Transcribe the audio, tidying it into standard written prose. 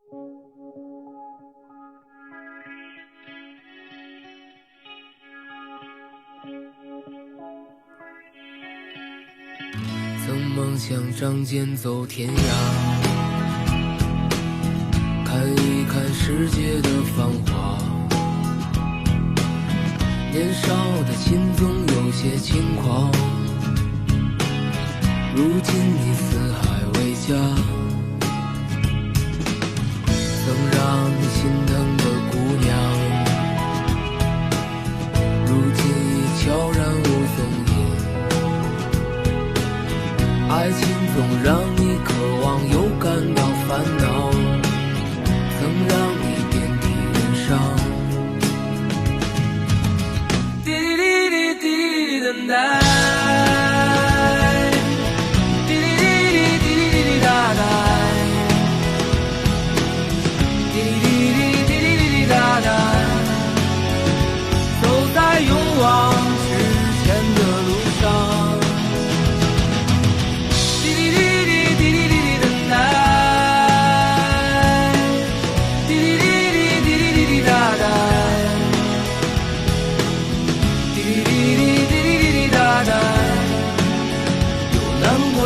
曾梦想仗剑走天涯，看一看世界的繁华。年少的心总有些轻狂，如今你四海为家。曾让你心疼的姑娘，如今已悄然无踪影。爱情总让你渴望又感到烦恼，曾让你遍体鳞伤。滴滴滴滴滴滴等待，滴滴滴滴滴滴滴哒哒，滴滴滴滴滴滴滴滴哒哒，走在勇往直前的路上。有难过